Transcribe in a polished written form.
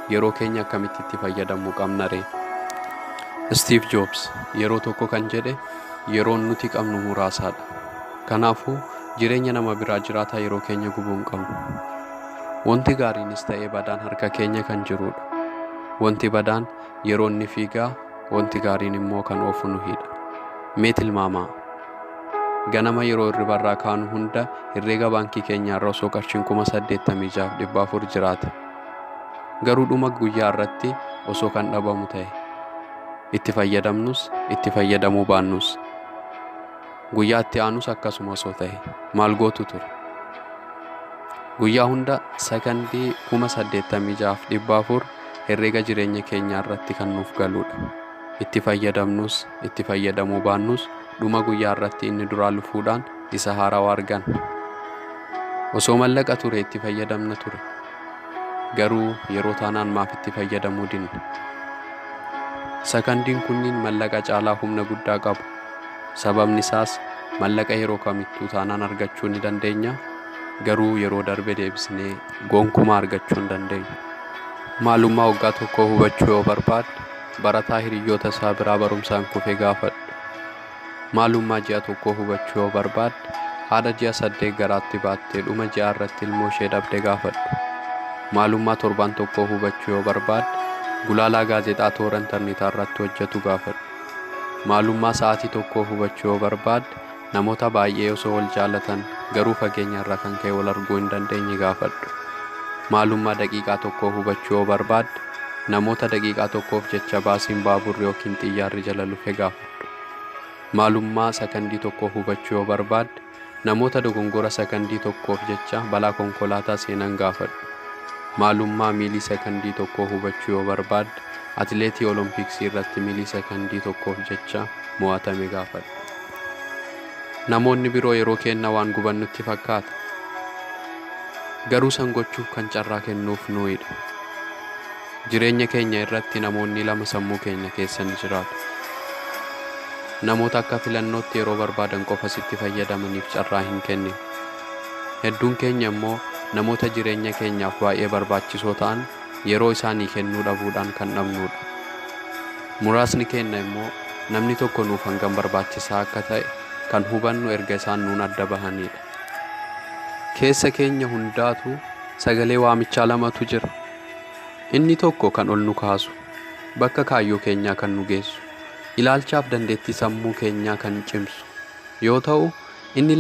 yeroo keenya akkamitti itti fayyadamuu qabna ree? Steve Jobs yeroo tokko kan jedhe yeroon nuti qabnu muraasaadha. Kanaafuu jireenya nama biraa jiraataa yeroo keenya gubuu hin qabnu. Wanti gaariinis ta'ee badaan harka keenya kan jirudha. Wanti badaan yeroo inni fiigaa, wanti gaariin immoo kan oofu nu hidha. Mee tilmaamaa. Ganama yeroo hirribarraa kaanu hunda herreega baankii keenyaarra osoo qarshiin 86,400 jiraate. Garuu dhuma guyyaa irratti osoo kan dhabamu ta'e. Itti fayyadamnus, itti fayyadamuu baannus. Guyyaa itti aanus akkasuma osoo ta'e. Maal gootu ture? Guyyaa hunda sekandii 86,400 herreega jireenya keenyaa irratti kan nuuf galudha. Itti fayyadamnus, itti fayyadamuu baannus dhuma guyyaa irratti inni duraa lufuudhaan isa haarawaa arganna. Osoo mallaqa ture itti fayyadamna ture. Garuu yeroo taanaan maaf itti fayyadamuu dinna? Sekandiin kunniin mallaqa caalaa humna guddaa qabu. Sababni isaas mallaqa yeroo kamittuu taanaan argachuu ni dandeenya. Garuu yeroo darbe deebisnee gonkumaa argachuu hin dandeenyu. Maalummaa waggaa tokkoo hubachuu yoo barbaadde barataa hiriyyoota isaa biraa barumsaan kufee gaafadhu. Maalummaa ji'a tokkoo hubachuu yoo barbaadde haadha ji'a 8 garaatti baattee dhuma ji'a irratti ilmoo ishee dhabde gaafadhu. Maalummaa torban tokkoo hubachuu yoo barbaadde gulaalaa gaazexaa toora intarneetaa irratti hojjetu gaafadhu. Maalummaa sa'aatii tokkoo hubachuu yoo barbaadde namoota baay'ee osoo wal jaalatan garuu fageenya irraa kan ka'e wal arguu hin dandeenye gaafadhu. Maalummaa daqiiqaa tokkoo hubachuu yoo barbaadde namoota daqiiqaa tokkoof jecha baasiin baaburri yookiin xiyyaarri jala lufe gaafadhu. Maalummaa sekandii tokkoo hubachuu yoo barbaadde namoota dogongora sekandii tokkoof jecha balaa konkolaataa seenan gaafadhu. Maalummaa miilii sekandii tokkoo hubachuu yoo barbaadde atileetii oloompiksii irratti miilii sekandii tokkoof jecha mo'atame gaafadhu. Namoonni biroo yeroo kenna waan gubannutti fakkaata. Garuu san gochuuf kan carraa kennuuf nuuyidha. Jireenya keenya irratti namoonni lama sammuu keenya keessa ni jiraatu. Namoota akka filannootti yeroo barbaadan qofa sitti fayyadamaniif carraa hin kennine. Hedduun keenya immoo namoota jireenya keenyaaf baay'ee barbaachisoo ta'an yeroo isaanii kennuu dhabuudhaan kan dhabnudha. Muraasni keenya immoo namni tokko nuuf hangam barbaachisaa akka ta'e kan hubannu erga isaan nuun adda bahanidha. Keessa keenya hundaatu sagalee waamichaa lamatu jira. Inni tokko kan ol nu kaasu, bakka kaayyoo keenyaa kan nu geessu, ilaalchaaf dandeettii sammuu keenyaa kan cimsu yoo ta'u, inni